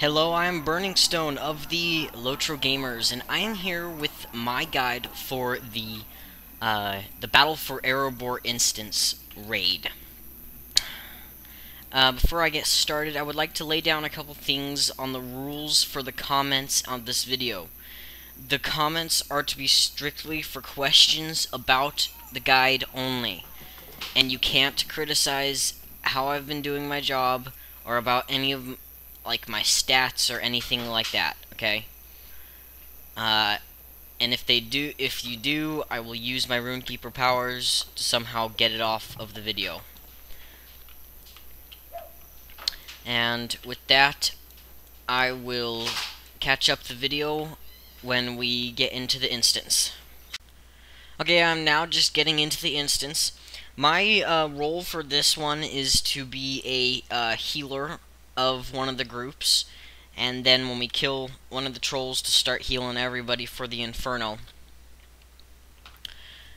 Hello, I am Burningstone of the Lotro Gamers, and I am here with my guide for the Battle for Erebor instance raid. Before I get started, I would like to lay down a couple things on the rules for the comments on this video. The comments are to be strictly for questions about the guide only, and you can't criticize how I've been doing my job or about any of like my stats or anything like that, okay? And if you do, I will use my Runekeeper powers to somehow get it off of the video. And with that, I will catch up the video when we get into the instance. Okay, I'm now just getting into the instance. My role for this one is to be a healer of one of the groups, and then when we kill one of the trolls, to start healing everybody for the Inferno.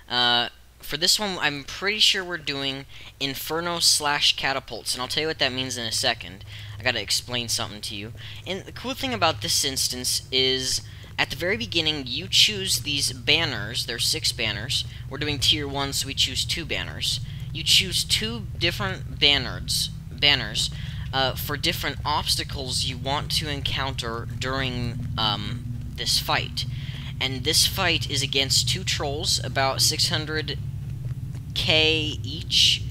For this one, I'm pretty sure we're doing Inferno / Catapults, and I'll tell you what that means in a second. I gotta explain something to you. And the cool thing about this instance is, at the very beginning, you choose these banners. There's 6 banners. We're doing tier 1, so we choose 2 banners. You choose 2 different banners for different obstacles you want to encounter during this fight. And this fight is against 2 trolls, about 600k each,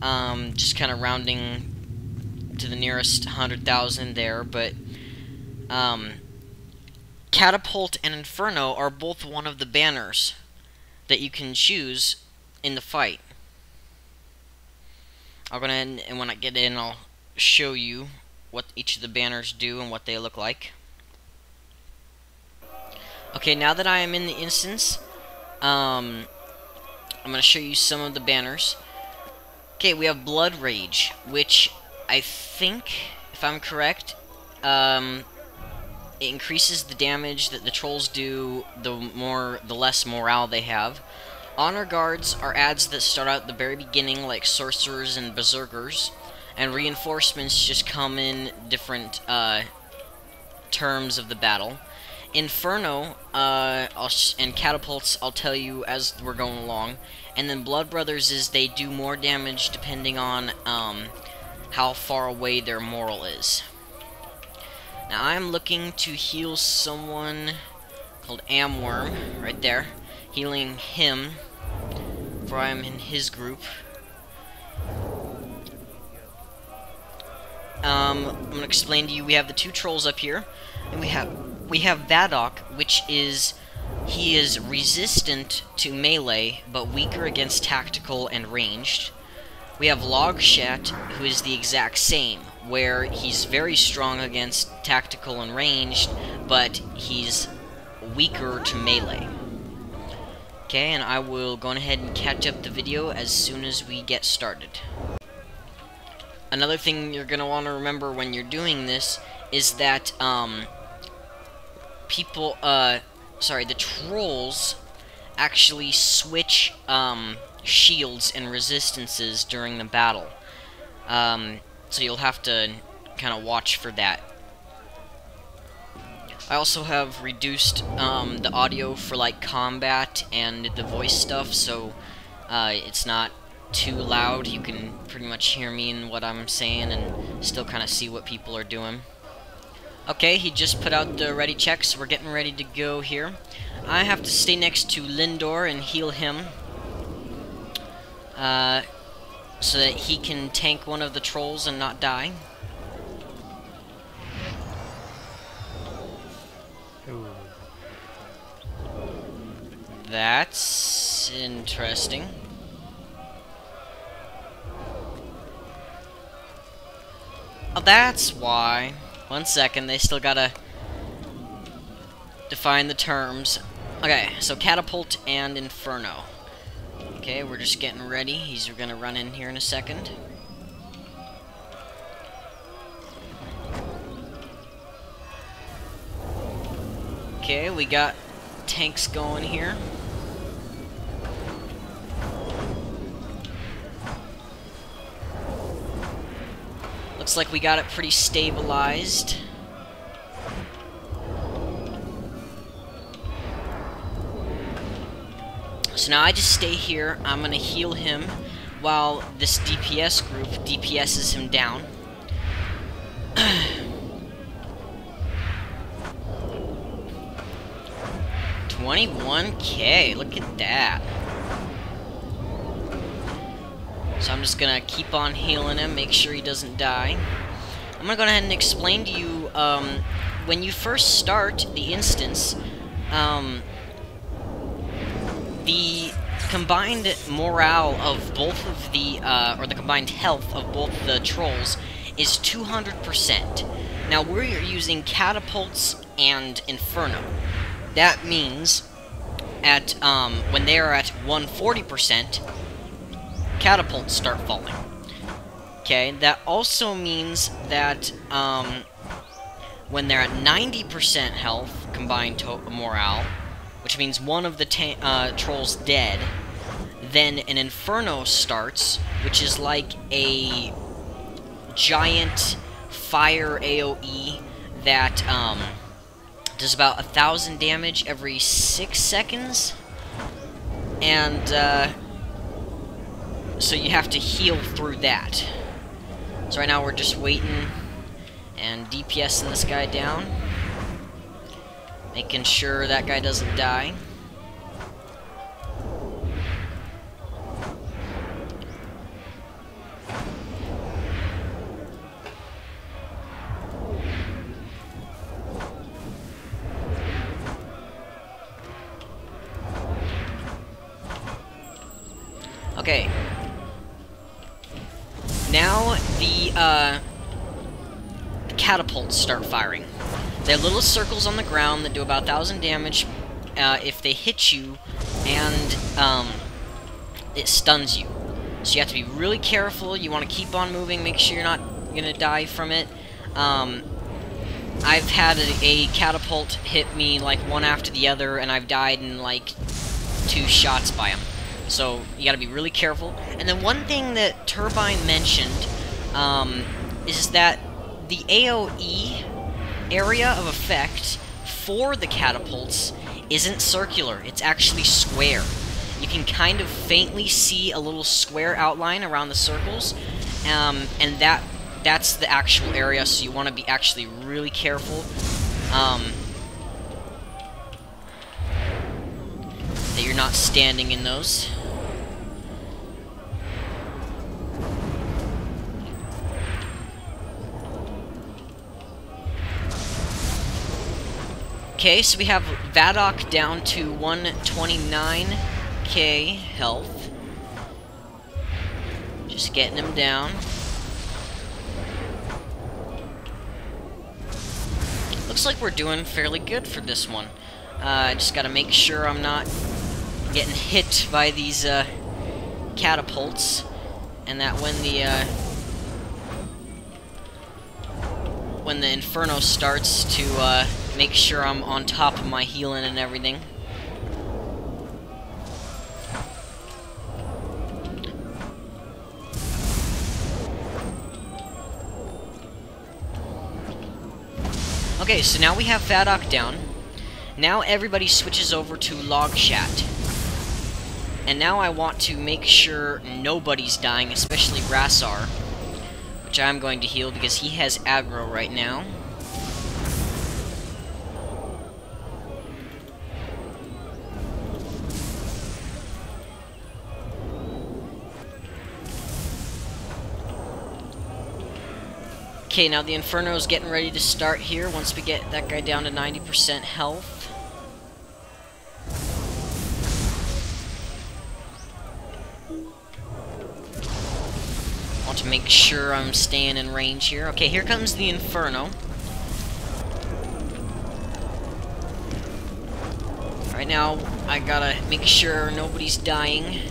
just kind of rounding to the nearest 100,000 there, but Catapult and Inferno are both one of the banners that you can choose in the fight. I'll go ahead and when I get in, I'll show you what each of the banners do and what they look like. Okay, now that I am in the instance, I'm going to show you some of the banners. Okay, we have Blood Rage, which I think, if I'm correct, it increases the damage that the trolls do the less morale they have. Honor Guards are adds that start out at the very beginning, like Sorcerers and Berserkers, and Reinforcements just come in different terms of the battle. Inferno and Catapults I'll tell you as we're going along, and then Blood Brothers is they do more damage depending on how far away their moral is. Now I'm looking to heal someone called Amworm, right there. Healing him, for I am in his group. I'm going to explain to you, we have the 2 trolls up here, and we have Vadok, which is, he is resistant to melee, but weaker against tactical and ranged. We have Logshat, who is the exact same, where he's very strong against tactical and ranged, but he's weaker to melee. Okay, and I will go ahead and catch up the video as soon as we get started. Another thing you're going to want to remember when you're doing this is that the trolls actually switch shields and resistances during the battle. So you'll have to kind of watch for that. I also have reduced the audio for like combat and the voice stuff, so it's not too loud. You can pretty much hear me and what I'm saying and still kind of see what people are doing. Okay, he just put out the ready checks. We're getting ready to go here. I have to stay next to Lindor and heal him so that he can tank one of the trolls and not die. Ooh. That's interesting. Oh, that's why. 1 second, they still gotta define the terms. Okay, so Catapult and Inferno. Okay, we're just getting ready. He's gonna run in here in a second. Okay, we got tanks going here. Looks like we got it pretty stabilized. So now I just stay here. I'm gonna heal him while this DPS group DPSs him down. 21k, look at that. So I'm just gonna keep on healing him, make sure he doesn't die. I'm gonna go ahead and explain to you, when you first start the instance, the combined morale of both of the, or the combined health of both the trolls is 200%. Now we're using Catapults and Inferno. That means at when they are at 140%, Catapults start falling. Okay, that also means that when they're at 90% health combined morale, which means one of the trolls dead, then an Inferno starts, which is like a giant fire AoE that does about 1,000 damage every 6 seconds, and so you have to heal through that. So right now we're just waiting and DPSing this guy down, making sure that guy doesn't die. Okay. Now the catapults start firing. They're little circles on the ground that do about 1,000 damage if they hit you, and it stuns you. So you have to be really careful. You want to keep on moving, make sure you're not gonna die from it. I've had a catapult hit me like one after the other, and I've died in like 2 shots by them. So you gotta be really careful. And then one thing that Turbine mentioned is that the AoE area of effect for the catapults isn't circular, it's actually square. You can kind of faintly see a little square outline around the circles, and that's the actual area, so you want to be actually really careful that you're not standing in those. Okay, so we have Vadok down to 129k health. Just getting him down. Looks like we're doing fairly good for this one. I just gotta make sure I'm not getting hit by these catapults, and that when the Inferno starts, to make sure I'm on top of my healing and everything. Okay, so now we have Vadok down. Now everybody switches over to Logshat. And now I want to make sure nobody's dying, especially Rassar, which I'm going to heal because he has aggro right now. Okay, now the Inferno's getting ready to start here once we get that guy down to 90% health. Want to make sure I'm staying in range here. Okay, here comes the Inferno. Right now, I gotta make sure nobody's dying.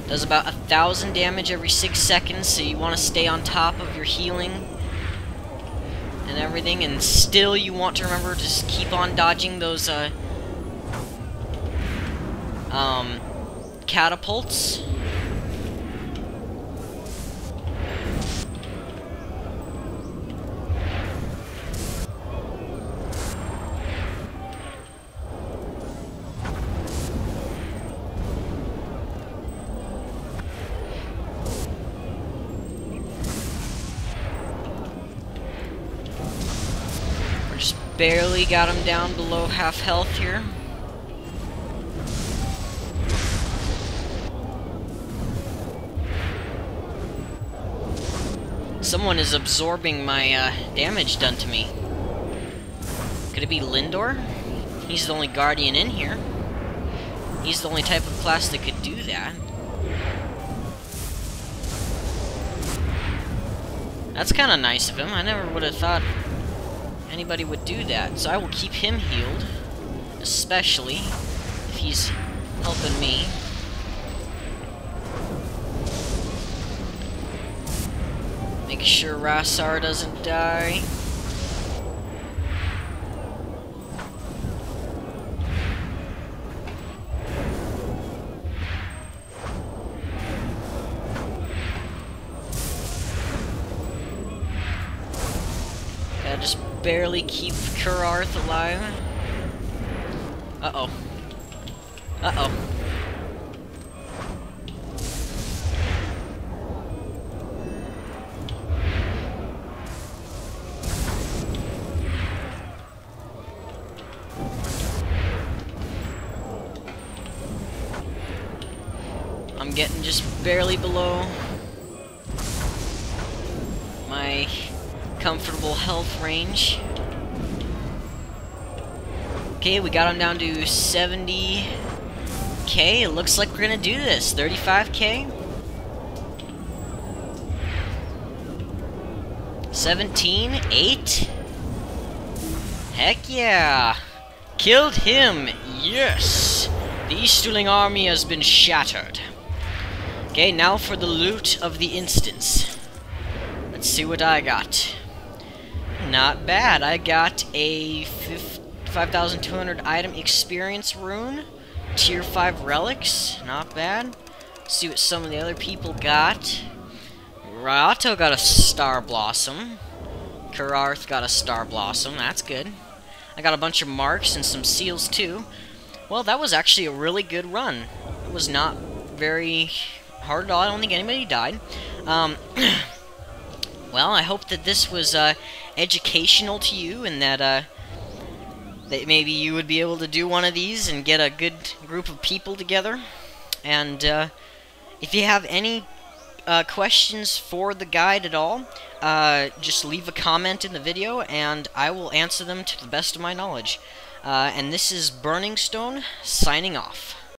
Does about 1,000 damage every 6 seconds, so you want to stay on top of your healing and everything, and still you want to remember to just keep on dodging those catapults. barely got him down below half health here. Someone is absorbing my damage done to me. Could it be Lindor? He's the only guardian in here. He's the only type of class that could do that. That's kind of nice of him. I never would have thought anybody would do that. So I will keep him healed, especially if he's helping me. Make sure Rassar doesn't die. Gotta just barely keep Kurarth alive. Uh-oh. Uh-oh. I'm getting just barely below my comfortable health range. Okay, we got him down to 70k. It looks like we're gonna do this. 35k. 17, 8. Heck yeah. Killed him. Yes. The Easterling army has been shattered. Okay, now for the loot of the instance. Let's see what I got. Not bad. I got a 5,200 item experience rune. Tier 5 relics. Not bad. Let's see what some of the other people got. Rato got a Star Blossom. Kurarth got a Star Blossom. That's good. I got a bunch of marks and some seals too. Well, that was actually a really good run. It was not very hard at all. I don't think anybody died. Well, I hope that this was educational to you, and that maybe you would be able to do one of these and get a good group of people together. And if you have any questions for the guide at all, just leave a comment in the video, and I will answer them to the best of my knowledge. And this is Burningstone, signing off.